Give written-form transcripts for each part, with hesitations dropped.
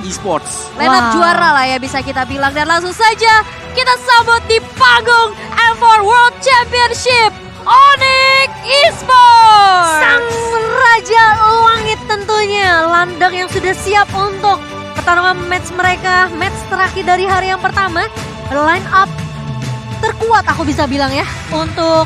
Esports. Line up juara lah ya bisa kita bilang. Dan langsung saja kita sambut di panggung M4 World Championship Onyx Esports. Sang Raja Langit tentunya, Landang yang sudah siap untuk pertarungan match mereka, match terakhir dari hari yang pertama. Line up terkuat aku bisa bilang ya untuk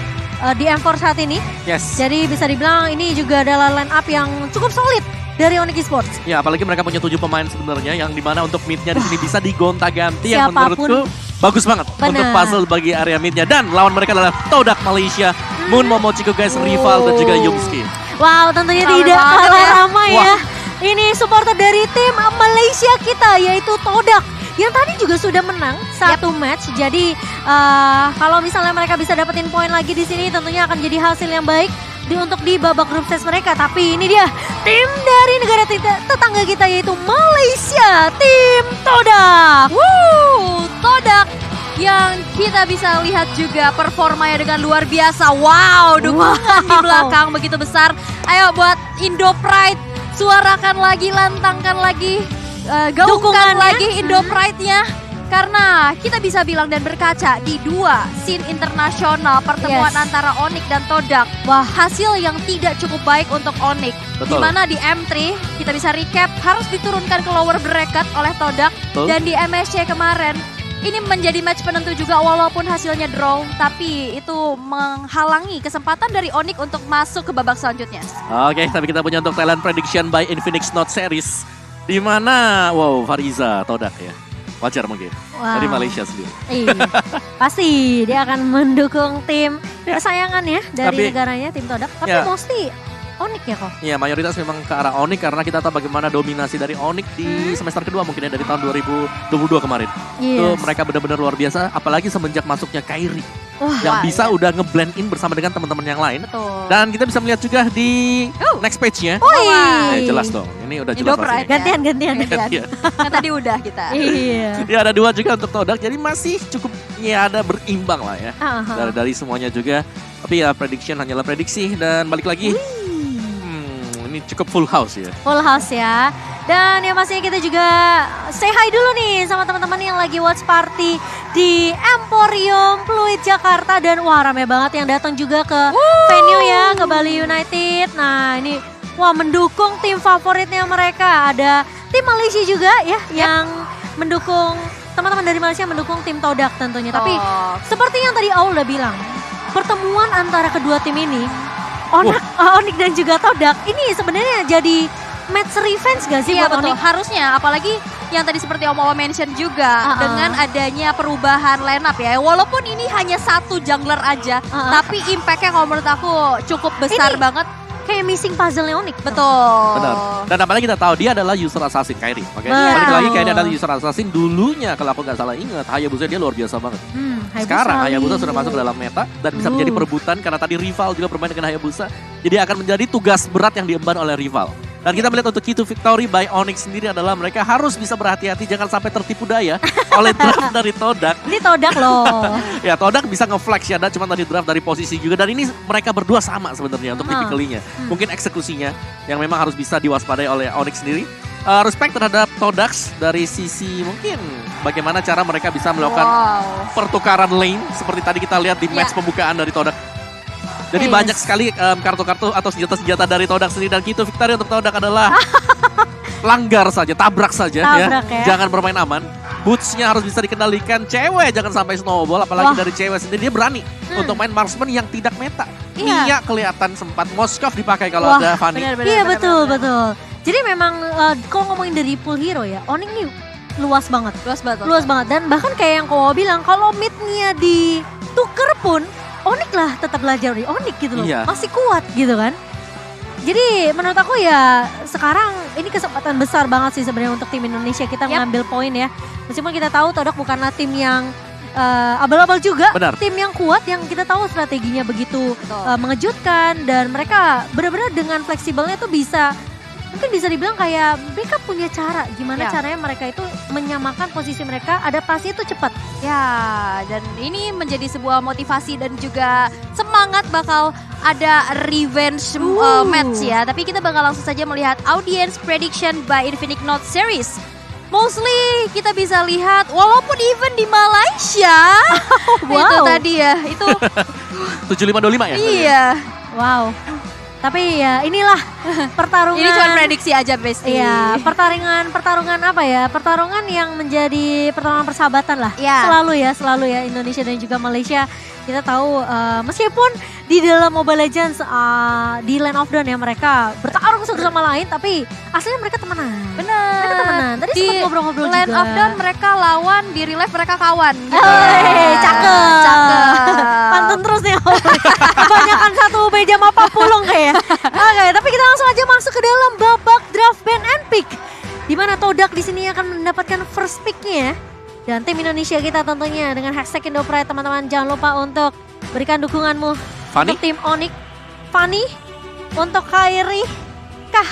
di M4 saat ini. Yes. Jadi bisa dibilang ini juga adalah line up yang cukup solid dari Onyx Esports. Ya, apalagi mereka punya 7 pemain sebenarnya yang dimana untuk midnya di sini bisa digonta-ganti yang Siapapun. menurutku bagus banget untuk puzzle bagi area midnya. Dan lawan mereka adalah Todak Malaysia, Moon Momochiko guys, Rival dan juga Yumski. Wow, tentunya Ramai tidak banget kalah ya. ramai ya. Ini supporter dari tim Malaysia kita yaitu Todak yang tadi juga sudah menang satu match. Jadi kalau misalnya mereka bisa dapetin poin lagi di sini tentunya akan jadi hasil yang baik untuk di babak grup stage mereka. Tapi ini dia tim dari negara tetangga kita yaitu Malaysia, tim Todak. Todak yang kita bisa lihat juga performanya dengan luar biasa. Wow, dukungan di belakang begitu besar. Ayo buat Indo Pride, suarakan lagi, lantangkan lagi, gaungkan Dukungannya. lagi Indo Pride-nya. Karena kita bisa bilang dan berkaca di dua scene internasional pertemuan antara Onyx dan Todak. Wah, hasil yang tidak cukup baik untuk Onyx. Betul. Dimana di M3 kita bisa recap harus diturunkan ke lower bracket oleh Todak. Betul. Dan di MSC kemarin ini menjadi match penentu juga walaupun hasilnya draw. Tapi itu menghalangi kesempatan dari Onyx untuk masuk ke babak selanjutnya. Oke, tapi kita punya untuk talent prediction by Infinix Note Series. Di mana, wow, Fariza Todak ya. Wajar mungkin, dari Malaysia sendiri. Iya, pasti dia akan mendukung tim Ya. kesayangan ya dari Tapi- negaranya, tim Todak. Tapi Ya. mostly Onyx ya kok. Iya, mayoritas memang ke arah Onyx karena kita tahu bagaimana dominasi dari Onyx di semester kedua mungkin ya dari tahun 2022 kemarin. Itu Yes. mereka benar-benar luar biasa, apalagi semenjak masuknya Kairi yang Wah, bisa iya. udah nge-blend in bersama dengan teman-teman yang lain. Betul. Dan kita bisa melihat juga di next page-nya. Woi. Jelas dong, ini udah Indo jelas Pride. pastinya. Gantian. Iya. Kan tadi udah kita. Iya. Ya ada 2 juga untuk Todak, jadi masih cukup ya ada berimbang lah ya. Aha. Dari semuanya juga. Tapi ya prediction hanyalah prediksi dan balik lagi. Ini cukup full house ya. Full house ya. Dan yang pastinya kita juga say hi dulu nih sama teman-teman yang lagi watch party di Emporium Pluit Jakarta. Dan wah rame banget yang datang juga ke venue ya, ke Bali United. Nah ini wah mendukung tim favoritnya mereka. Ada tim Malaysia juga ya yang mendukung, teman-teman dari Malaysia mendukung tim Todak tentunya. Tapi seperti yang tadi Aul udah bilang, pertemuan antara kedua tim ini, Onyx dan juga Todak, ini sebenarnya jadi match revenge gak sih Iya buat betul, Onyx? harusnya apalagi yang tadi seperti Om Awa mention juga dengan adanya perubahan lineup ya. Walaupun ini hanya satu jungler aja, tapi impact-nya kalau menurut aku cukup besar Ini banget. Kayak missing puzzle-nya Onyx. Betul. Benar. Dan apalagi kita tahu dia adalah user assassin Kairi. Oke. Betul. Balik lagi Kairi adalah user assassin dulunya kalau aku nggak salah ingat. Hayabusa dia luar biasa banget. Sekarang Hayabusa sudah masuk ke dalam meta dan bisa menjadi perebutan karena tadi rival juga bermain dengan Hayabusa. Jadi akan menjadi tugas berat yang diemban oleh rival. Dan kita melihat untuk key to victory by Onyx sendiri adalah mereka harus bisa berhati-hati jangan sampai tertipu daya oleh draft dari Todak. Ini Todak loh. Ya Todak bisa nge-flex ya, dan cuma tadi draft dari posisi juga. Dan ini mereka berdua sama sebenarnya untuk typically-nya. Mungkin eksekusinya yang memang harus bisa diwaspadai oleh Onyx sendiri. Respect terhadap Todax dari sisi mungkin bagaimana cara mereka bisa melakukan pertukaran lane. Seperti tadi kita lihat di match pembukaan dari Todak. Jadi banyak sekali kartu-kartu atau senjata-senjata dari Todak sendiri. Dan key to victory untuk Todak adalah langgar saja, tabrak saja Tabrak ya. Jangan bermain aman. Boots-nya harus bisa dikendalikan cewek, jangan sampai snowball. Apalagi dari cewek sendiri, dia berani untuk main marksman yang tidak meta. Mia kelihatan sempat Moskov dipakai kalau ada Fanny. Iya betul. Jadi memang kalau ngomongin dari pool hero ya, Onyx ini luas banget. Luas banget. Dan bahkan kayak yang kau bilang, kalau mid-nya dituker pun, Onyx lah tetap belajar dari Onyx gitu loh. Iya. Masih kuat gitu kan. Jadi menurut aku ya sekarang ini kesempatan besar banget sih sebenarnya untuk tim Indonesia kita mengambil poin ya. Meskipun kita tahu Todak bukanlah tim yang abal-abal juga. Benar. Tim yang kuat yang kita tahu strateginya begitu mengejutkan. Dan mereka benar-benar dengan fleksibelnya tuh bisa, mungkin bisa dibilang kayak mereka punya cara. Gimana caranya mereka itu menyamakan posisi mereka, adaptasi itu cepat. Ya, dan ini menjadi sebuah motivasi dan juga semangat bakal ada revenge match ya. Tapi kita bakal langsung saja melihat audience prediction by Infinix Note Series. mostly kita bisa lihat walaupun even di Malaysia itu tadi ya, itu 7525 ya? iya. Wow. Tapi ya inilah pertarungan. Ini cuma prediksi aja Besti. Iya, pertarungan apa ya? Pertarungan yang menjadi pertarungan persahabatan lah. Iya. Selalu ya Indonesia dan juga Malaysia. Kita tahu meskipun di dalam Mobile Legends di Land of Dawn ya mereka bertarung satu sama lain, tapi aslinya mereka temenan. Benar. Mereka temenan. Tadi Di sempat ngobrol-ngobrol juga. Land of Dawn mereka lawan, di real life mereka kawan. Gitu. Cakep. Cakep. Pantun terus nih. Kebanyakan satu meja mapa pulung kayak. Oke, tapi kita langsung aja masuk ke dalam babak draft ban and pick. Di mana Todak di sini akan mendapatkan first pick-nya. Dan tim Indonesia kita tentunya dengan hashtag Indopride teman-teman jangan lupa untuk berikan dukunganmu Fanny? untuk tim Onyx. Fanny untuk Kairi kah?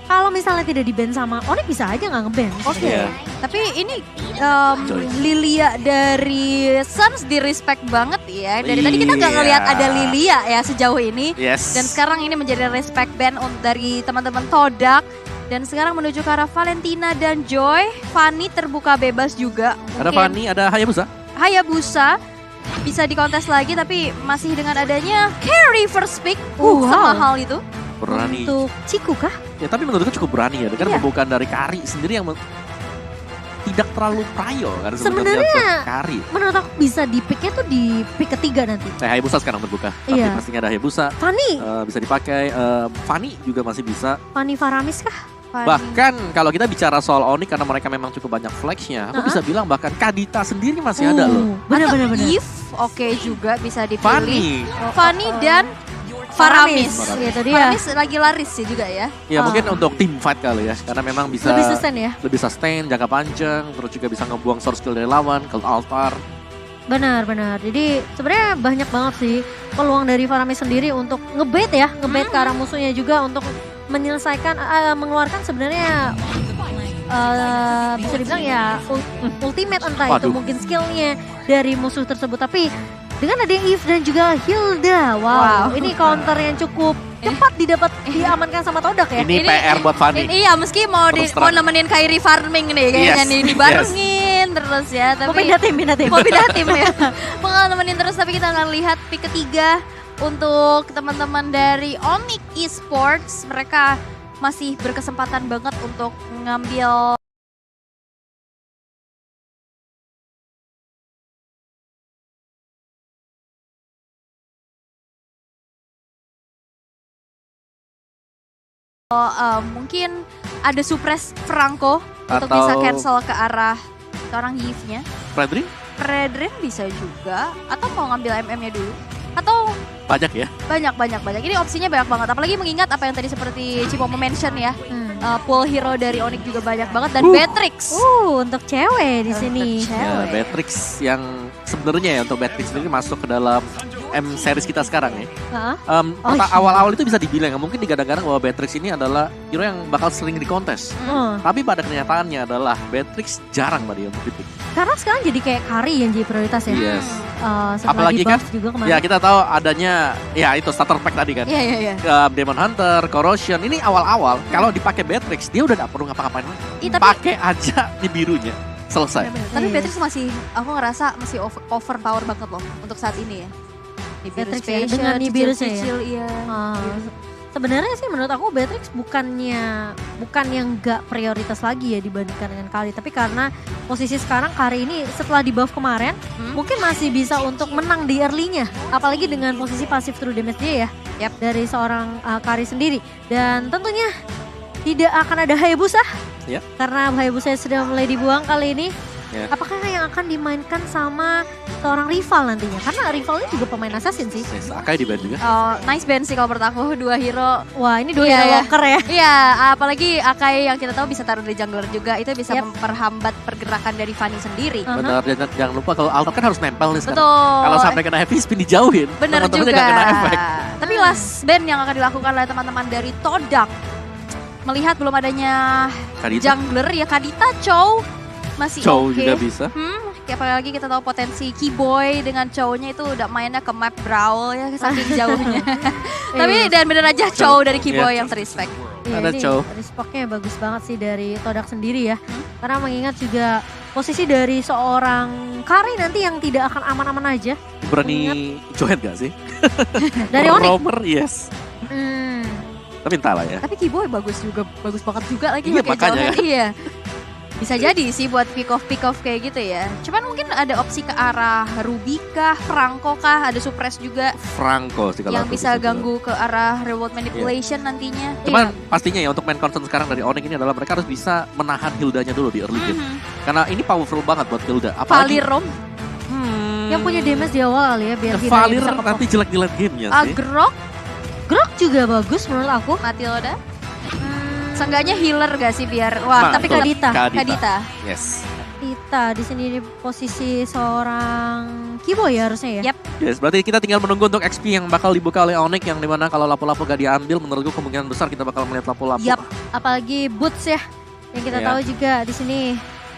Kalau misalnya tidak di-ban sama Onyx bisa aja nggak nge-ban. Oke. Iya. Tapi ini Lilia dari Suns di respect banget ya. Dari tadi kita nggak Iya. ngelihat ada Lilia ya sejauh ini. Yes. Dan sekarang ini menjadi respect band dari teman-teman Todak. Dan sekarang menuju ke arah Valentina dan Joy. Fanny terbuka bebas juga. Ada Mungkin Fanny, ada Hayabusa. Hayabusa bisa dikontes lagi tapi masih dengan adanya carry first pick. Wow. Semahal itu. Berani. Untuk Ciku kah? Ya tapi menurutku cukup berani ya. Dengan Iya. pembukaan dari Kari sendiri yang tidak terlalu prayo kan Sebenarnya untuk Kari. menurut aku bisa di picknya tuh di pick ketiga nanti. Hayabusa sekarang terbuka. Tapi Iya. pastinya ada Hayabusa. Fanny, Bisa dipakai. Fanny juga masih bisa. Fanny Faramis kah? Fanny. Bahkan kalau kita bicara soal Onyx karena mereka memang cukup banyak flex-nya, aku bisa bilang bahkan Kadita sendiri masih ada loh. Benar-benar. If oke juga bisa dipilih. Fanny. Fanny dan Faramis. Faramis. Itu dia. Faramis lagi laris sih juga ya. Ya mungkin untuk team fight kali ya, karena memang bisa Lebih sustain ya? lebih sustain, jangka panjang, terus juga bisa ngebuang source skill dari lawan, ke altar. Benar. Jadi sebenarnya banyak banget sih peluang dari Faramis sendiri untuk ngebait ya, ngebait ke arah musuhnya juga untuk menyelesaikan, mengeluarkan sebenarnya bisa dibilang ya ultimate entah itu Waduh. mungkin skillnya dari musuh tersebut. Tapi dengan ada Eve dan juga Hilda, wow. Ini counter yang cukup cepat diamankan sama Todak ya. Ini PR buat Fanny. Iya meski mau Terus mau terang. nemenin Kairi farming nih kayaknya Yes, nih dibarengin terus ya. Tapi Mau pindah tim. mau pindah tim ya. Mau nemenin terus tapi kita akan lihat pick ketiga untuk teman-teman dari Onyx Esports. Mereka masih berkesempatan banget untuk ngambil mungkin ada suppress Franco untuk bisa Atau- cancel ke arah seorang Yves-nya. Fredri Redrin bisa juga atau mau ngambil MM-nya dulu atau banyak ya. banyak ini opsinya banyak banget apalagi mengingat apa yang tadi seperti Cipo mention ya pool hero dari Onyx juga banyak banget dan Beatrix Untuk cewek di sini. Ya, Beatrix yang sebenarnya ya untuk Beatrix sendiri masuk ke dalam M series kita sekarang ya. Heeh. Iya. Awal-awal itu bisa dibilang mungkin digadang-gadang bahwa Beatrix ini adalah hero yang bakal sering dikontes. Tapi pada kenyataannya adalah Beatrix jarang Mbak Dia untuk dipick. Karena sekarang jadi kayak Kari yang jadi prioritas ya. Yes. Setelah Apalagi di-buff kan, juga kemarin. ya kita tahu adanya ya itu starter pack tadi kan. iya Demon Hunter, Corrosion ini awal-awal kalau dipakai Beatrix dia udah gak perlu ngapa-ngapain lagi. Ih, tapi- Pakai aja di birunya selesai. tapi Iya. Beatrix masih aku ngerasa masih overpower banget loh untuk saat ini ya di Beatrix ya, dengan Nibirusnya ya? cicil iya Sebenarnya sih menurut aku Beatrix bukan yang gak prioritas lagi ya dibandingkan dengan Kari, tapi karena posisi sekarang Kari ini setelah di buff kemarin mungkin masih bisa untuk menang di early-nya, apalagi dengan posisi pasif true damage dia ya. Yap. Dari seorang Kari sendiri, dan tentunya tidak akan ada Hayabusa. Yap. Karena Hayabusa sudah mulai dibuang kali ini. Ya. Apakah yang akan dimainkan sama seorang rival nantinya? Karena rivalnya juga pemain assassin sih. Yes, Akai di band juga. oh nice band sih kalau menurut aku dua hero. Wah, ini dua Iya, hero iya. locker ya. Iya, apalagi Akai yang kita tahu bisa taruh di jungler juga, itu bisa Yap. memperhambat pergerakan dari Fanny sendiri. Benar, jangan lupa kalau altar kan harus nempel nih sekarang. Betul. Kalau sampai kena heavy spin dijauhin, Bener teman-temannya juga. nggak kena efek. Tapi last band yang akan dilakukan oleh teman-teman dari Todak, melihat belum adanya Kadita, jungler ya Kadita, Chow masih Chow oke. juga bisa. Apalagi kita tahu potensi Keyboy dengan Chow-nya itu udah mainnya ke map Brawl ya saking jauhnya. Tapi dan bener aja Chow dari Keyboy Iya. yang terrespect. Iya, Ada ini Chow. respect-nya bagus banget sih dari Todak sendiri ya. Karena mengingat juga posisi dari seorang Kari nanti yang tidak akan aman-aman aja. Berani join gak sih? Dari Onyx. Roamer, yes. Hmm. Tapi entahlah ya. Tapi Kiboy bagus banget juga lagi Iya, pakai makanya. jauhan. Iya. Bisa jadi sih buat pick off kayak gitu ya. Cuman mungkin ada opsi ke arah Ruby kah, Franco kah, ada Suppress juga Franco sih kalau yang aku bisa bilang. ganggu ke arah reward manipulation nantinya. Cuman pastinya ya untuk main concern sekarang dari Onyx ini adalah mereka harus bisa menahan Hildanya dulu di early game. Karena ini powerful banget buat Hilda. Apalagi Valir Rom, Yang punya damage di awal kali ya biar Hilda Valir bisa nanti jelek di late gamenya sih. Agrok, Grok juga bagus menurut aku. Matilda. Seenggaknya healer gak sih biar wah, Nah, tapi betul. Kadita. Kadita. Yes. Kita di sini di posisi seorang Kiboy ya harusnya ya. Yap. Yes, berarti kita tinggal menunggu untuk XP yang bakal dibuka oleh Onyx yang dimana kalau lapu-lapu gak diambil menurutku kemungkinan besar kita bakal melihat lapu-lapu. Yap. Apalagi Boots ya. Yang kita Iya. tahu juga di sini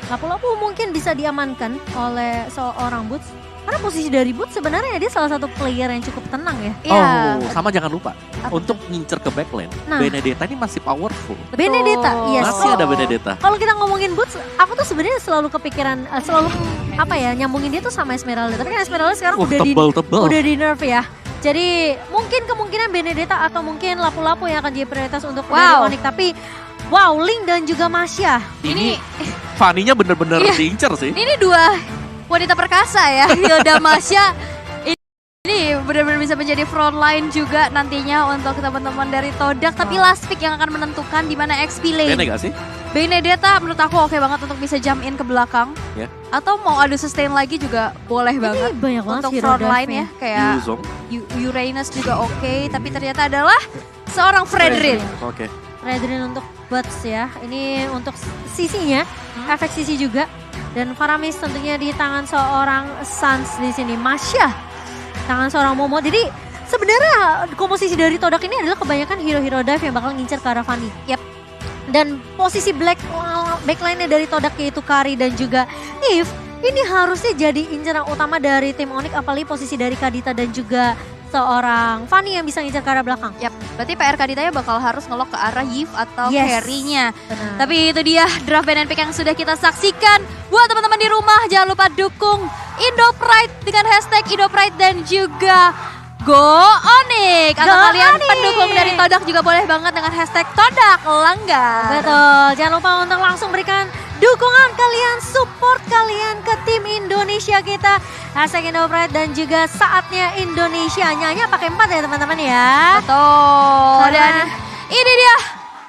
lapu-lapu mungkin bisa diamankan oleh seorang Boots. Karena posisi dari Boots sebenarnya dia salah satu player yang cukup tenang ya. Iya. Oh, sama jangan lupa Apa untuk ngincer ke backline, Nah. Benedetta ini masih powerful. Benedetta, yes. Masih ada Benedetta. Kalau kita ngomongin Boots, aku tuh sebenarnya selalu kepikiran, selalu apa ya, nyambungin dia tuh sama Esmeralda. Tapi kan Esmeralda sekarang Wah, udah tebal-tebal. udah di nerf ya. Jadi mungkin kemungkinan Benedetta atau mungkin lapu-lapu yang akan jadi prioritas untuk dari Wow. Onyx. Tapi wow, Link dan juga Masya. Ini Fanny-nya bener-bener Iya. diincer sih. Ini dua wanita perkasa ya, Hilda Masya. Ini benar-benar bisa menjadi frontline juga nantinya untuk teman-teman dari Todak. Tapi last pick yang akan menentukan di mana XP lane. Bene gak sih? Benedetta menurut aku oke banget untuk bisa jump in ke belakang. Ya. Atau mau adu sustain lagi juga boleh banget. Ini banyak banget Untuk hero frontline dive-nya. ya, kayak Yuzong. Uranus juga oke. Tapi ternyata adalah seorang Fredrin. Oke. Redrin untuk Boots ya. Ini untuk sisinya, efek sisi juga. Dan Faramis tentunya di tangan seorang Sans di sini. Masya, tangan seorang Momo. Jadi sebenarnya komposisi dari Todak ini adalah kebanyakan hero-hero dive yang bakal ngincer ke arah Fanny. Yap. Dan posisi backline-nya dari Todak yaitu Kari dan juga Eve. Ini harusnya jadi inceran utama dari tim Onyx. Apalagi posisi dari Kadita dan juga seorang Fanny yang bisa ngincer ke arah belakang. Yap, berarti PR Kaditanya bakal harus ngelok ke arah Yves atau Yes. carry-nya. Benar. Tapi itu dia draft band pick yang sudah kita saksikan. Buat teman-teman di rumah jangan lupa dukung Indopride dengan hashtag Indopride dan juga Go Onyx. Atau Go kalian Onyx. pendukung dari Todak juga boleh banget dengan hashtag Todak Langgar. Betul, jangan lupa untuk langsung berikan dukungan kalian, support kalian ke tim Indonesia kita. Hashtag Indopride dan juga saatnya Indonesia. Nyanyi pakai 4 ya teman-teman ya. Betul. Karena- Dan ini dia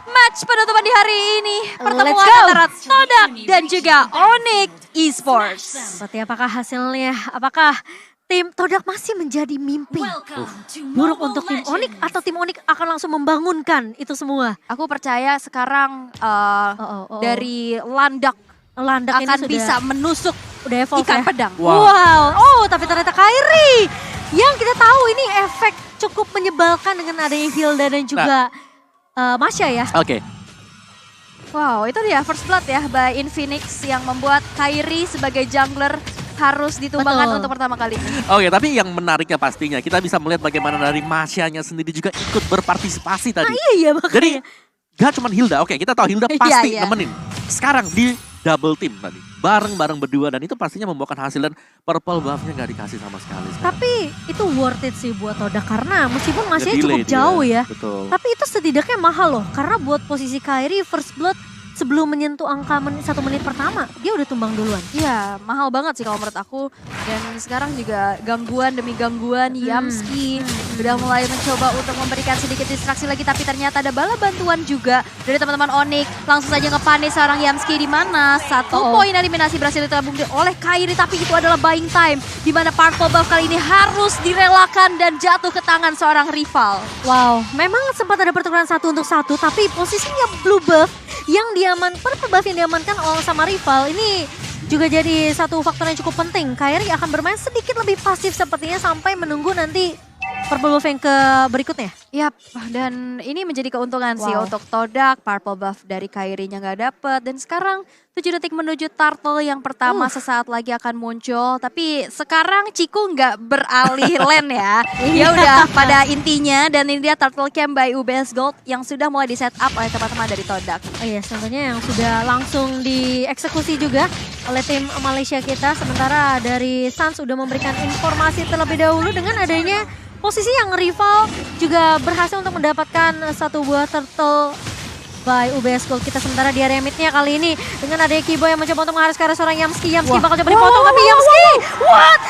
match penutupan di hari ini. Pertemuan Let's go. antara Todak dan juga Onyx Esports. Seperti apakah hasilnya? Apakah tim Todak masih menjadi mimpi buruk untuk tim Onyx atau tim Onyx akan langsung membangunkan itu semua? Aku percaya sekarang dari Landak ini akan sudah bisa menusuk udah evolve ikan ya. pedang. Wow. Oh, tapi ternyata Kairi yang kita tahu ini efek cukup menyebalkan dengan adanya Hilda dan juga Masya ya. Oke. Wow, itu dia first blood ya by Infinix yang membuat Kairi sebagai jungler harus ditumbangkan Betul. untuk pertama kali. Oke, tapi yang menariknya pastinya kita bisa melihat bagaimana dari Masyanya sendiri juga ikut berpartisipasi tadi. Iya makanya. Jadi gak cuma Hilda, oke kita tahu Hilda pasti Iya, iya. nemenin. Sekarang di double team tadi, bareng-bareng berdua dan itu pastinya membawakan hasil dan purple buff-nya gak dikasih sama sekali sekarang. Tapi itu worth it sih buat Todak karena meskipun Masya Nge-delay cukup dia. jauh ya. Betul. Tapi itu setidaknya mahal loh karena buat posisi Kairi first blood sebelum menyentuh angka 1 menit pertama dia udah tumbang duluan. Iya, mahal banget sih kalau menurut aku. Dan sekarang juga gangguan demi gangguan, Yamski udah mulai mencoba untuk memberikan sedikit distraksi lagi. Tapi ternyata ada bala bantuan juga dari teman-teman Onyx. Langsung saja ngepanis seorang Yamski di mana satu poin eliminasi berhasil ditabung oleh Kairi. Tapi itu adalah buying time. Di mana purple buff kali ini harus direlakan dan jatuh ke tangan seorang rival. Wow, memang sempat ada pertukaran 1 untuk 1 tapi posisinya blue buff yang purple buff yang diamankan oleh sama rival ini juga jadi satu faktor yang cukup penting. Kairi akan bermain sedikit lebih pasif sepertinya sampai menunggu nanti Purple Buff yang ke berikutnya. Yap, dan ini menjadi keuntungan sih Wow. untuk Todak, Purple Buff dari Kairi-nya nggak dapet. Dan sekarang 7 detik menuju Turtle yang pertama sesaat lagi akan muncul. Tapi sekarang Ciku nggak beralih lane ya. Dia udah pada intinya dan ini dia Turtle Camp by UBS Gold yang sudah mulai di set up oleh teman-teman dari Todak. Oh iya, tentunya yang sudah langsung dieksekusi juga oleh tim Malaysia kita. Sementara dari Suns sudah memberikan informasi terlebih dahulu dengan adanya posisi yang rival juga berhasil untuk mendapatkan satu buah turtle by UBS Gold kita. Sementara di area midnya kali ini dengan adanya Kibo yang mencoba untuk menghadap ke arah seorang Yamski. Yamski bakal coba dipotong tapi Yamski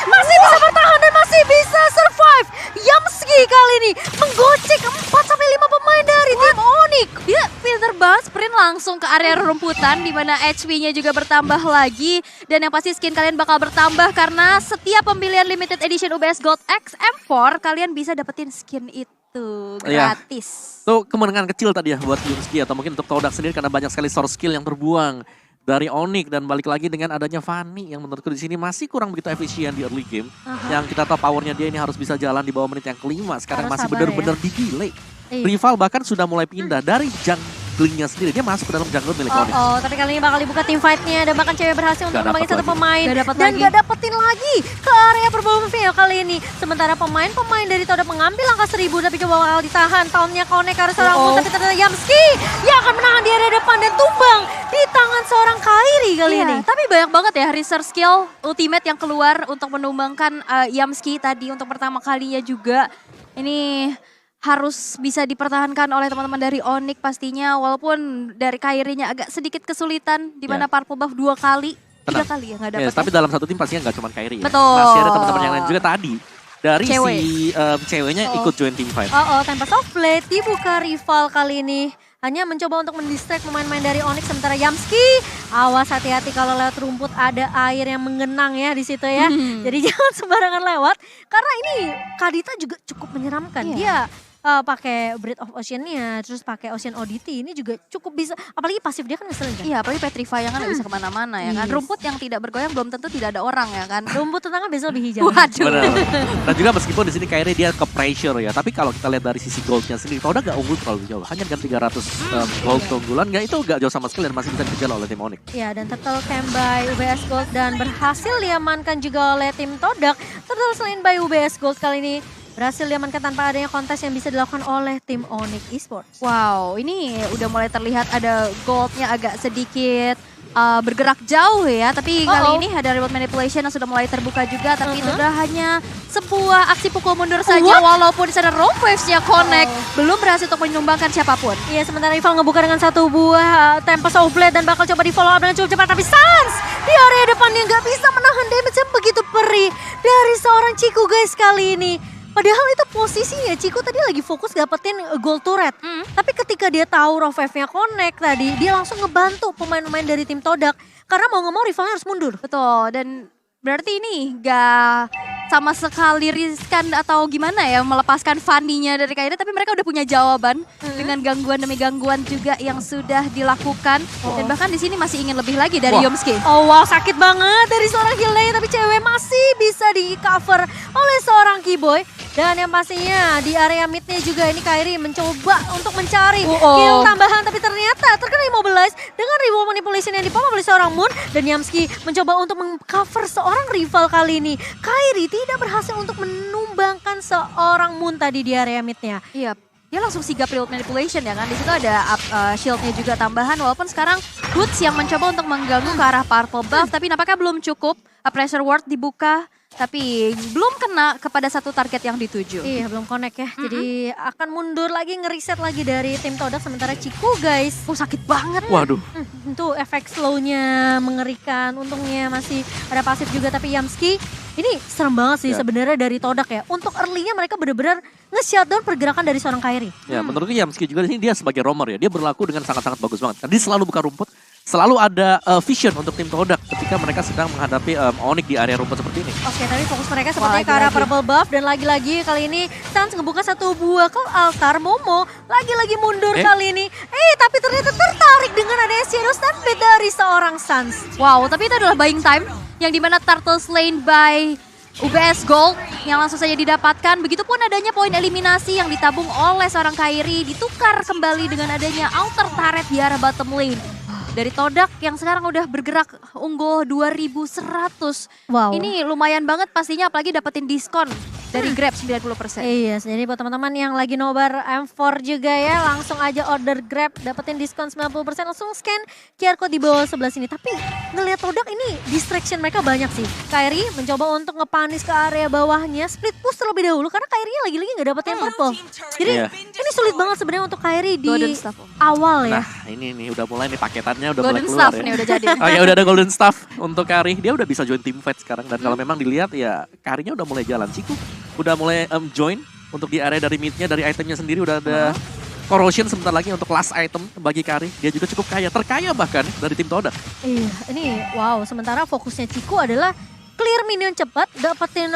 masih bisa bertahan dan masih bisa survive. Yamski kali ini menggocek 4-5 pemain dari tim Onyx. Dia pinter banget sprint langsung ke area rumputan di mana HP-nya juga bertambah lagi. Dan yang pasti skin kalian bakal bertambah karena setiap pembelian limited edition UBS Gold X M4 kalian bisa dapetin skin itu gratis. Itu kemenangan kecil tadi ya buat Yumski atau mungkin untuk Todak sendiri karena banyak sekali source skill yang terbuang dari Onyx dan balik lagi dengan adanya Fanny yang menurutku di sini masih kurang begitu efisien di early game. Yang kita tahu powernya dia ini harus bisa jalan di bawah menit yang kelima. Sekarang Harus masih sabar benar-benar di delay. Iya. Rival bahkan sudah mulai pindah dari junglingnya sendiri. Dia masuk ke dalam jungle milik Onyx. Tapi kali ini bakal dibuka tim fight-nya dan bahkan cewek berhasil untuk Gak membagi dapet satu lagi. pemain Gak dapet dan lagi. gak dapetin lagi ke area Purple Buff ya kali ini. Sementara pemain-pemain dari Todak mengambil angka 1000 tapi coba bakal ditahan. Tahunnya connect ke arah seorang Moon tapi ternyata Yamski yang akan menahan di area depan dan tumbang di tangan seorang Kairi kali ini. Tapi banyak banget ya research skill ultimate yang keluar untuk menumbangkan Yamski tadi untuk pertama kalinya juga. Ini harus bisa dipertahankan oleh teman-teman dari Onyx pastinya. Walaupun dari Kairi-nya agak sedikit kesulitan di mana Purple Buff 2 kali, 3 kali ya nggak dapat. Yes, tapi dalam satu tim pastinya nggak cuma Kairi ya. Betul. Masih ada teman-teman yang lain juga tadi. Dari Cewek. si ceweknya ikut join team fight. Tempest of Blade dibuka rival kali ini. Hanya mencoba untuk mendistract pemain-pemain dari Onyx. Sementara Yamski, awas hati-hati kalau lewat rumput ada air yang menggenang ya di situ ya. Jadi jangan sembarangan lewat. Karena ini Kadita juga cukup menyeramkan. Dia pakai Breath of Ocean-nya, terus pakai Ocean Oddity. Ini juga cukup bisa, apalagi pasif dia kan ngeselin kan. Iya, apalagi Petrify yang kan nggak bisa kemana-mana ya kan. Yes. Rumput yang tidak bergoyang belum tentu tidak ada orang ya kan. Rumput tetangga biasa lebih hijau. Waduh. Benar. Dan juga meskipun di sini Kairi dia ke pressure ya, tapi kalau kita lihat dari sisi goldnya sendiri, Todak gak unggul terlalu jauh. Hanya dengan 300 gold keunggulan, nggak itu gak jauh sama sekali dan masih bisa dikejar oleh tim Onyx. Ya, dan Turtle Camp by UBS Gold dan berhasil diamankan juga oleh tim Todak. Turtle selain by UBS Gold kali ini berhasil diamankan tanpa adanya kontes yang bisa dilakukan oleh tim Onyx Esports. Wow, ini udah mulai terlihat ada goldnya agak sedikit bergerak jauh ya. Tapi kali ini ada reward manipulation yang sudah mulai terbuka juga. Tapi itu udah hanya sebuah aksi pukul mundur saja. Walaupun di sana roam waves-nya connect. Belum berhasil untuk menyumbangkan siapapun. Iya, sementara rival ngebuka dengan satu buah Tempest of Blade dan bakal coba di follow up dengan cukup cepat. Tapi Sans di area depan yang gak bisa menahan damage yang begitu perih dari seorang Ciku guys kali ini. Padahal itu posisinya Ciku tadi lagi fokus dapetin gold turret. Tapi ketika dia tahu raw wave-nya connect tadi, dia langsung ngebantu pemain-pemain dari tim Todak. Karena mau gak mau rivalnya harus mundur. Betul, dan berarti ini gak sama sekali riskan atau gimana ya melepaskan Fanny-nya dari Kairi. Tapi mereka udah punya jawaban dengan gangguan demi gangguan juga yang sudah dilakukan. Dan bahkan di sini masih ingin lebih lagi dari Yomski. Oh wow, sakit banget dari seorang Hilday, tapi cewek masih bisa di cover oleh seorang Kiboy. Dan yang pastinya di area midnya juga ini Kairi mencoba untuk mencari kill tambahan, tapi ternyata terkena immobilize dengan reward manipulation yang dipompa oleh seorang Moon. Dan Yamski mencoba untuk mengcover seorang rival kali ini. Kairi tidak berhasil untuk menumbangkan seorang Moon tadi di area midnya. Iya, dia langsung sigap reward manipulation ya kan. Di situ ada shieldnya juga tambahan. Walaupun sekarang Boots yang mencoba untuk mengganggu ke arah Purple Buff, tapi nampaknya belum cukup. Pressure ward dibuka, tapi belum kena kepada satu target yang dituju. Iya, belum connect ya. Jadi akan mundur lagi, ngeriset lagi dari tim Todak. Sementara Ciku guys, Sakit banget. Waduh. Itu efek slow-nya mengerikan. Untungnya masih ada pasif juga, tapi Yamski ini serem banget sih sebenarnya dari Todak ya. Untuk early-nya mereka benar-benar nge-shutdown pergerakan dari seorang Kairi. Ya, menurutku Yamski juga di sini dia sebagai roamer ya. Dia berlaku dengan sangat-sangat bagus banget. Dia selalu buka rumput, selalu ada vision untuk tim Todak ketika mereka sedang menghadapi Onyx di area rumput seperti ini. Oke, tapi fokus mereka sepertinya ke arah Purple Buff. Dan lagi-lagi kali ini Sans ngebuka satu buah ke altar. Momo lagi-lagi mundur kali ini. Tapi ternyata tertarik dengan adanya Shadow Stampede dari seorang Sans. Wow, tapi itu adalah buying time yang dimana Turtle slain by UBS Gold yang langsung saja didapatkan. Begitupun adanya poin eliminasi yang ditabung oleh seorang Kairi ditukar kembali dengan adanya outer turret di arah bottom lane. Dari Todak yang sekarang udah bergerak unggul 2100. Wow. Ini lumayan banget pastinya, apalagi dapetin diskon dari Grab 90%. Iya, jadi buat teman-teman yang lagi nobar M4 juga ya, langsung aja order Grab, dapetin diskon 90%, langsung scan QR code di bawah sebelah sini. Tapi ngelihat Todak ini distraction mereka banyak sih. Kairi mencoba untuk ngepanis ke area bawahnya, split push terlebih dahulu karena Kairinya lagi-lagi nggak dapetin purple. Jadi ini sulit banget sebenarnya untuk Kairi di Golden Staff. awal ya. Nah ini udah mulai nih paketannya udah Golden mulai keluar Staff ya. nih udah jadi. Oh ya udah ada Golden Staff untuk Kari. Dia udah bisa join team fight sekarang. Dan kalau memang dilihat ya Karinya udah mulai jalan. Ciku udah mulai join untuk di area dari midnya, dari itemnya sendiri udah ada corrosion sebentar lagi untuk last item bagi Kari. Dia juga cukup kaya, terkaya bahkan dari tim Todak. Iya, ini wow. Sementara fokusnya Ciku adalah clear minion cepat, dapetin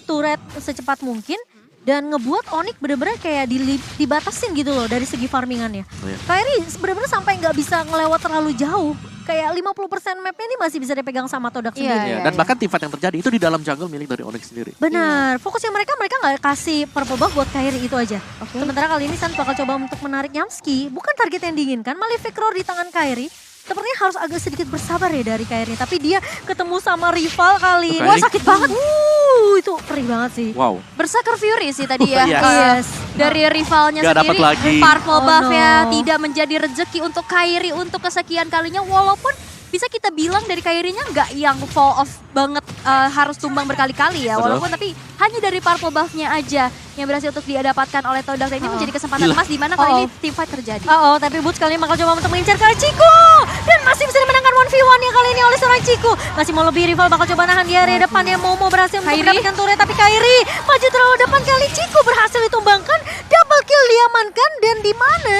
turret secepat mungkin, dan ngebuat Onyx bener-bener kayak dibatasin gitu loh dari segi farmingannya. Iya. Kairi bener-bener sampai nggak bisa ngelewat terlalu jauh. Kayak 50% mapnya ini masih bisa dipegang sama Todak Iya, sendiri. Ya, dan bahkan team fight yang terjadi itu di dalam jungle milik dari Onyx sendiri. Benar, fokusnya mereka nggak kasih purple buff buat Kairi itu aja. Oke. Sementara kali ini Sans bakal coba untuk menarik Yamski, bukan target yang diinginkan, Malefic Roar di tangan Kairi. Sepertinya harus agak sedikit bersabar ya dari Kairi, tapi dia ketemu sama rival kali ini. Wah, sakit banget. Itu perih banget sih. Wow. Berserker Fury sih tadi ya. Yes. Yes. Dari rivalnya Gak dapet sendiri, lagi. purple Oh, buff-nya no. tidak menjadi rezeki untuk Kairi untuk kesekian kalinya. Walaupun bisa kita bilang dari Kairinya nggak yang fall off banget, harus tumbang berkali-kali ya. Betul. Walaupun tapi hanya dari purple buff-nya aja yang berhasil untuk didapatkan oleh Todak. Dan ini menjadi kesempatan Gila. emas di mana kali ini team fight terjadi. Tapi Boots kali ini bakal coba untuk mengincar ke Ciku. Dan masih bisa dimenangkan 1v1 ya kali ini oleh seorang Ciku. Masih mau lebih, rival bakal coba nahan di area depannya. Momo berhasil untuk Kairi. mendapatkan turret, tapi Kairi maju terlalu depan kali. Ciku berhasil ditumbangkan, double kill diamankan. Dan di mana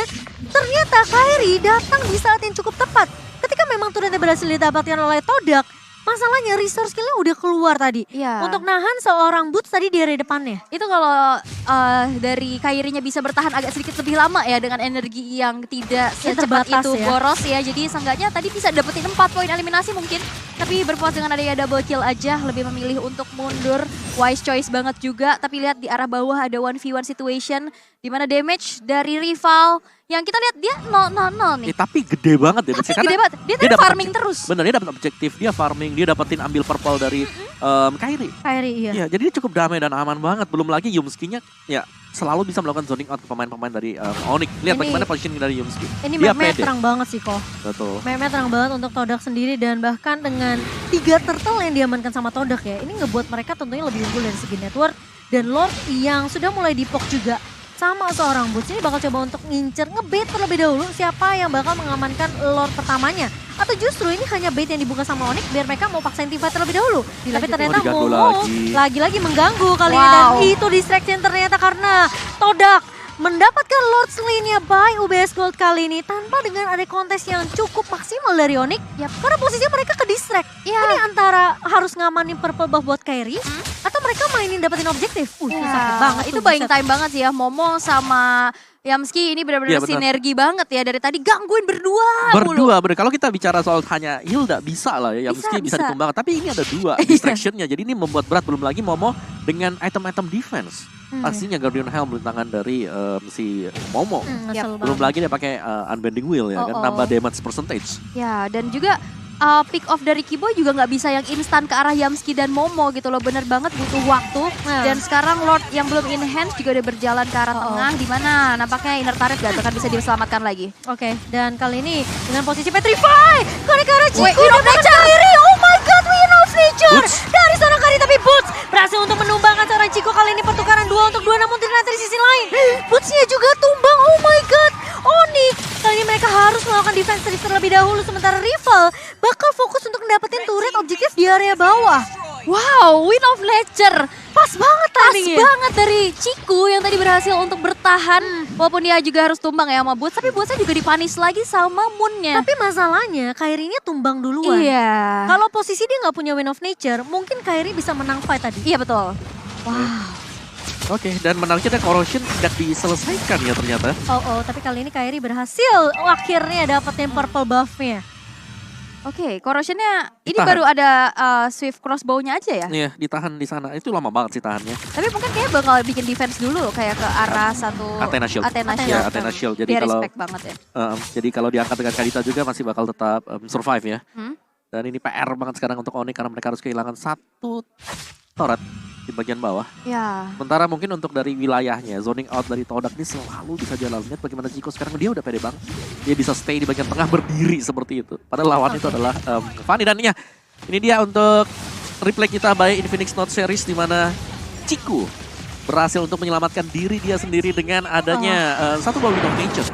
ternyata Kairi datang di saat yang cukup tepat. Ketika memang turretnya berhasil didapatkan oleh Todak, masalahnya resource skillnya udah keluar tadi. Iya. Untuk nahan seorang Boots tadi di area depannya. Itu kalau dari Kairinya bisa bertahan agak sedikit lebih lama ya dengan energi yang tidak Yang secepat terbatas itu ya. boros ya. Jadi seenggaknya tadi bisa dapetin 4 poin eliminasi mungkin. Tapi berpuas dengan adanya double kill aja, lebih memilih untuk mundur. Wise choice banget juga. Tapi lihat di arah bawah ada 1v1 situation. Di mana damage dari rival yang kita lihat dia 0-0 nih. Tapi gede banget ya. Tapi Karena gede banget. Dia tadi dapat farming objek- terus. Bener, dia dapat objektif, dia farming, dia dapetin ambil purple dari Kairi. Kairi iya. Iya, jadi dia cukup damai dan aman banget. Belum lagi Yumski-nya ya selalu bisa melakukan zoning out ke pemain-pemain dari Onyx. Lihat Ini- bagaimana positioning dari Yumski. Ini Dia map-nya pede. terang banget sih kok. Betul. Map-nya terang banget untuk Todak sendiri dan bahkan dengan 3 turtle yang diamankan sama Todak ya. Ini ngebuat mereka tentunya lebih unggul dari segi network. Dan Lord yang sudah mulai dipok juga sama seorang Boots. Ini bakal coba untuk ngincer, ngebait terlebih dahulu siapa yang bakal mengamankan Lord pertamanya. Atau justru ini hanya bait yang dibuka sama Onyx biar mereka mau paksain team fight terlebih dahulu. Tapi ternyata Oh, diganggu Momo lagi. lagi-lagi mengganggu kali ini. Dan Wow. itu distraction ternyata karena Todak mendapatkan Lord Slay-nya by UBS Gold kali ini tanpa dengan ada kontes yang cukup maksimal dari Onyx. Karena posisinya mereka ke distract. Iya. Ini antara harus ngamanin purple buff buat Kairi atau mereka mainin dapetin objektif. Ya, Sakit banget itu tuh, buying buset. time banget sih ya. Momo sama Yamski ini benar-benar Iya, benar. sinergi banget ya. Dari tadi gangguin berdua mulu. Berdua, bener. Kalau kita bicara soal hanya Hilda, bisa lah ya. Yamski bisa bisa. ditumbangkan. Tapi ini ada 2 distraction-nya. Jadi ini membuat berat. Belum lagi Momo dengan item-item defense. Pastinya Guardian Helm di tangan dari si Momo. Ngesel Belum banget. lagi dia pakai Unbending Wheel ya kan. Oh, oh. Nambah damage percentage. Ya, dan juga pick off dari Kibo juga nggak bisa yang instan ke arah Yamski dan Momo gitu loh. Bener banget butuh waktu. Nah. Dan sekarang Lord yang belum in hands juga udah berjalan ke arah tengah. Di mana nampaknya inner turret gak akan bisa diselamatkan lagi. Oke, dan kali ini dengan posisi Petrify. Kali ke arah Ciku. Wait, Win of dapat Nature. Kairi. Oh my god, Win of Nature. Boots. Dari seorang Kairi tapi Boots berhasil untuk menumbangkan seorang Ciku. Kali ini pertukaran 2 untuk 2 namun ternyata di sisi lain. Bootsnya juga tumbang. Oh my god. Onyx. Kali ini mereka harus melakukan defense terlebih dahulu. Sementara rival bakal fokus untuk dapetin turret objektif di area bawah. Wow, Win of Nature. Pas banget Pas timingnya. banget dari Ciku yang tadi berhasil untuk bertahan. Walaupun dia juga harus tumbang ya sama Boots. Tapi Bootsnya juga dipanis lagi sama Moonnya. Tapi masalahnya Kairinya tumbang duluan. Iya. Kalau posisi dia nggak punya Win of Nature, mungkin Kairi bisa menang fight tadi. Iya betul. Oke, dan menariknya corrosion tidak diselesaikan ya ternyata. Tapi kali ini Kairi berhasil akhirnya dapetin purple buff-nya. Oke, corrosionnya ini Ditahan. baru ada Swift crossbow-nya aja ya? Iya, ditahan di sana. Itu lama banget sih tahannya. Tapi mungkin kayak bakal bikin defense dulu kayak ke arah satu Athena Shield. Athena Ya, Shield. Athena Shield. Jadi Dia kalau respect banget ya. jadi kalau diangkat dengan Kadita juga masih bakal tetap survive ya. Hmm? Dan ini PR banget sekarang untuk Onyx karena mereka harus kehilangan satu turret di bagian bawah. Ya. Sementara mungkin untuk dari wilayahnya, zoning out dari Todak ini selalu bisa jalan. Lihat bagaimana Chico sekarang, dia udah pede banget. Dia bisa stay di bagian tengah berdiri seperti itu. Padahal lawan itu adalah Fanny. Dan ya, ini dia untuk replay kita by Infinix Note Series di mana Chico berhasil untuk menyelamatkan diri dia sendiri dengan adanya satu ball of nature.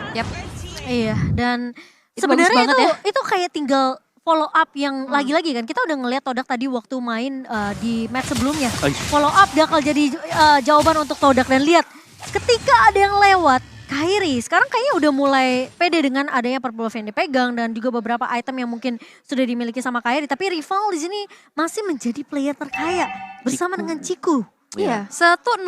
Iya, dan Itu bagus sebenarnya banget itu kayak tinggal follow up yang lagi-lagi kan. Kita udah ngeliat Todak tadi waktu main di match sebelumnya. Follow up bakal jadi jawaban untuk Todak. Dan lihat, ketika ada yang lewat, Kairi sekarang kayaknya udah mulai pede dengan adanya purple buff yang dipegang dan juga beberapa item yang mungkin sudah dimiliki sama Kairi. Tapi rival di sini masih menjadi player terkaya bersama dengan Chico. Iya, 1-0-0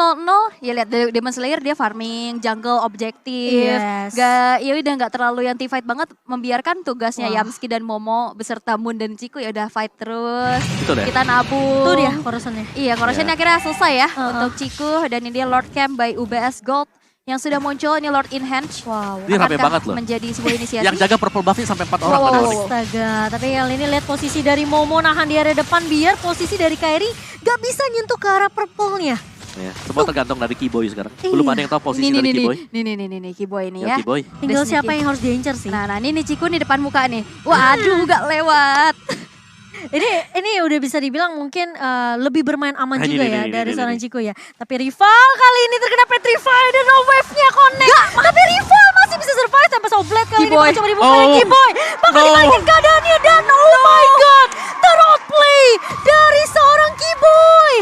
ya lihat Demon Slayer dia farming, jungle objektif. Yes. Ya udah nggak terlalu yang fight banget, membiarkan tugasnya Wah. Yamski dan Momo beserta Moon dan Chico ya udah fight terus. Itu deh. Kita nabung. Tuh dia corrosionnya. Iya, corrosionnya akhirnya selesai ya Uh-uh. untuk Chico dan ini dia Lord Camp by UBS Gold yang sudah muncul, ini Lord Enhance. Wow. Dia rame Akankah banget loh. menjadi sebuah inisiatif? Yang jaga purple buff-nya sampai 4 orang Wow, tadi wow, Onyx. wow. Astaga, tapi kali ini lihat posisi dari Momo nahan di area depan biar posisi dari Kairi gak bisa nyentuh ke arah purple-nya. Ya, semua tergantung dari Keyboy sekarang. Iya. Belum ada yang tahu posisi dari Keyboy. Nih Keyboy ini Ya, ya. Keyboy. Tinggal Best siapa nih, yang harus diincar sih. Nah, ini Chico nih depan muka nih. Waduh, gak lewat. Ini udah bisa dibilang mungkin lebih bermain aman Nah, juga ini, ya ini, dari ini, seorang ini. Chico ya. Tapi rival kali ini terkena Petrify dan no wave-nya connect. Tapi rival masih bisa survive tanpa Soulblade kali ini. Keyboy. Bakal coba dibuka oleh Oh. Keyboy. Bakal No. dibalikin keadaannya dan oh my god. Third play dari seorang Keyboy.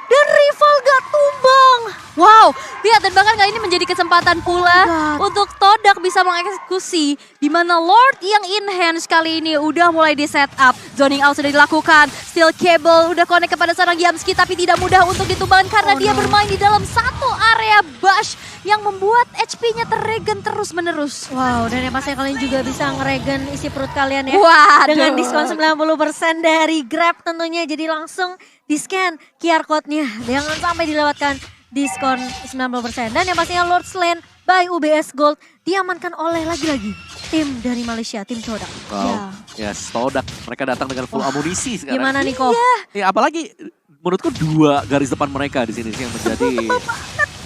Dan rival gak tumbang. Wow, lihat dan bahkan kali ini menjadi kesempatan pula God. untuk Todak bisa mengeksekusi di mana Lord yang enhance kali ini udah mulai di setup. Zoning out sudah dilakukan, steel cable udah connect kepada seorang Yamski tapi tidak mudah untuk ditumbangkan karena Oh, dia no. bermain di dalam satu area bash yang membuat HP-nya terregen terus menerus. Wow, dan yang pasti kalian juga bisa ngeregen isi perut kalian ya. Waduh. Dengan diskon 90% dari Grab tentunya. Jadi langsung di-scan QR code-nya. Jangan sampai dilewatkan diskon 90%. Dan yang pastinya Lord Lane by UBS Gold diamankan oleh lagi-lagi tim dari Malaysia, tim Todak. Wow. Yes, Todak. Mereka datang dengan full amunisi sekarang. Gimana nih Ko? Ya, apalagi menurutku 2 garis depan mereka di sini sih yang menjadi.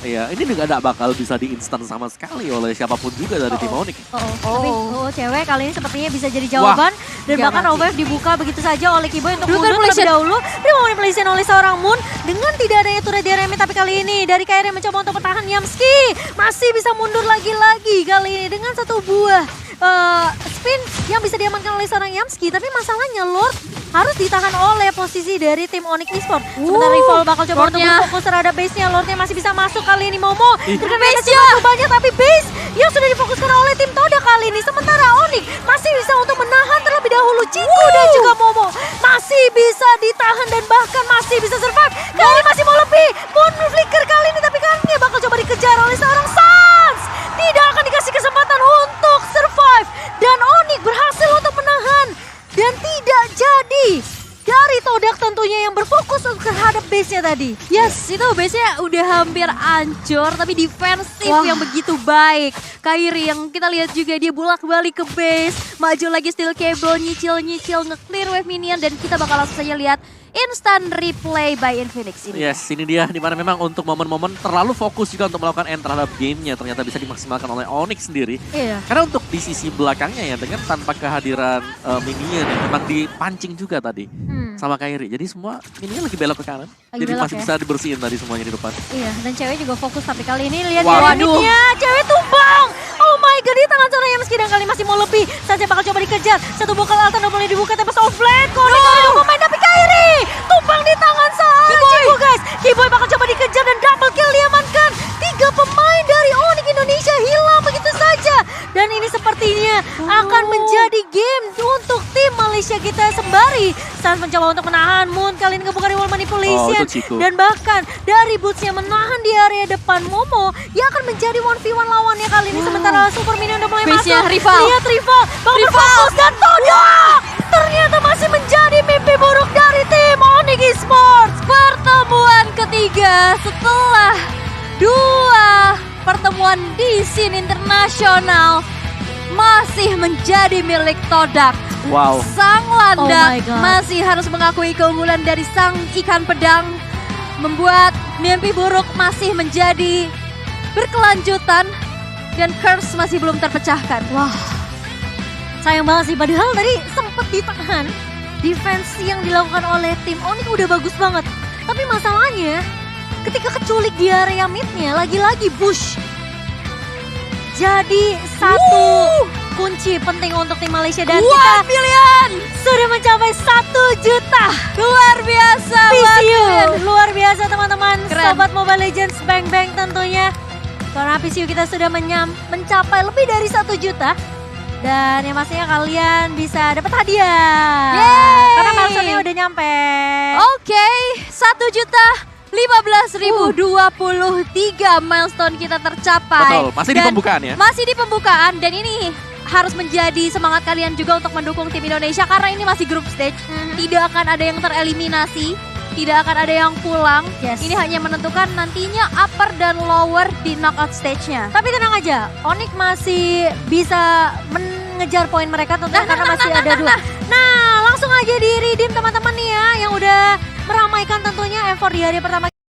Iya, ini juga tidak bakal bisa diinstan sama sekali oleh siapapun juga dari tim Onyx. Tapi cewek kali ini sepertinya bisa jadi jawaban. Dan Jangan bahkan sih. OWF dibuka begitu saja oleh Keyboy untuk Dulu mundur manipulation. terlebih dahulu. Dia mau manipulation oleh seorang Moon. Dengan tidak adanya turret di Remy. Tapi kali ini dari Kairi mencoba untuk bertahan Yamski. Masih bisa mundur lagi-lagi kali ini dengan satu buah spin yang bisa diamankan oleh seorang Yamski. Tapi masalahnya Lord harus ditahan oleh posisi dari tim Onyx Esports. Sementara rival bakal coba untuk Lordnya. berfokus terhadap base-nya. Lordnya masih bisa masuk kali ini Momo. Ih. Terkena Base-nya. cukup banyak tapi base yang sudah difokuskan oleh tim Todak kali ini. Sementara Onyx masih bisa untuk menahan terlebih dahulu Chico dan juga Momo. Masih bisa ditahan dan bahkan masih bisa survive. Kali ini masih mau lebih. Moon flicker kali ini tapi kali ini bakal coba dikejar oleh seorang Sans. Tidak akan dikasih kesempatan untuk survive. Dan Onyx berhasil untuk menahan. Dan tidak jadi. Dari Todak tentunya yang berfokus terhadap base-nya tadi. Yes, itu base-nya udah hampir hancur tapi defensif Wah. yang begitu baik. Kairi yang kita lihat juga dia bolak-balik ke base, maju lagi steel cable, nyicil-nyicil nge-clear wave minion dan kita bakal langsung saja lihat instant replay by Infinix ini. Yes, ini dia dimana memang untuk momen-momen terlalu fokus juga untuk melakukan end terhadap gamenya ternyata bisa dimaksimalkan oleh Onyx sendiri. Iya. Karena untuk di sisi belakangnya ya dengan tanpa kehadiran minion yang memang dipancing juga tadi sama Kairi. Jadi semua minion lagi belok ke kanan. Lagi Jadi belok masih ya? bisa dibersihin tadi semuanya di depan. Iya, dan cewek juga fokus tapi kali ini lihat Waduh. dynamicnya, cewek tumbang. Oh my god, di tangan seorang Yamski dan kali masih mau lebih. Saja bakal coba dikejar. Satu bokal altan udah mulai dibuka tapi Soulblade connect kali ini pemain tapi Kairi tumbang di tangan seorang Chico guys. Keyboy bakal coba dikejar dan double kill diamankan. 3 pemain dari Onyx Indonesia hilang begitu saja. Dan ini sepertinya akan menjadi game untuk tim Malaysia kita sembari. Sans mencoba untuk menahan Moon kali ini kebuka wall manipulation. Oh, itu Chico. Dan bahkan dari bootsnya menahan di area depan Momo yang akan menjadi 1v1 lawannya kali ini. Sementara Super Minion udah mulai Base-nya masuk. rival. Lihat rival. Bakal berfokus dan Todak. Ternyata di scene internasional masih menjadi milik Todak. Wow. Sang landak Oh my God. masih harus mengakui keunggulan dari sang ikan pedang, membuat mimpi buruk masih menjadi berkelanjutan dan curse masih belum terpecahkan. Wah, sayang banget sih. Padahal tadi sempet ditahan. Defense yang dilakukan oleh tim Onyx udah bagus banget. Tapi masalahnya, ketika keculik di area midnya, lagi-lagi Bush. Jadi satu kunci penting untuk tim Malaysia. Dan kita 1 million! sudah mencapai 1 juta. Luar biasa. PCU. Martin. Luar biasa teman-teman. Keren. Sobat Mobile Legends Bang Bang tentunya. Karena PCU kita sudah mencapai lebih dari 1 juta. Dan yang pastinya kalian bisa dapat hadiah. Yeay. Karena milestone-nya udah nyampe. Oke, 1.015.023 milestone kita tercapai. Betul, masih di Dan pembukaan ya. Masih di pembukaan dan ini harus menjadi semangat kalian juga untuk mendukung tim Indonesia karena ini masih group stage. Tidak akan ada yang tereliminasi, tidak akan ada yang pulang. Yes. Ini hanya menentukan nantinya upper dan lower di knockout stage-nya. Tapi tenang aja, Onyx masih bisa mengejar poin mereka tentunya karena masih ada 2. Nah, langsung aja di redeem teman-teman nih ya yang udah meramaikan tentunya M4 di hari pertama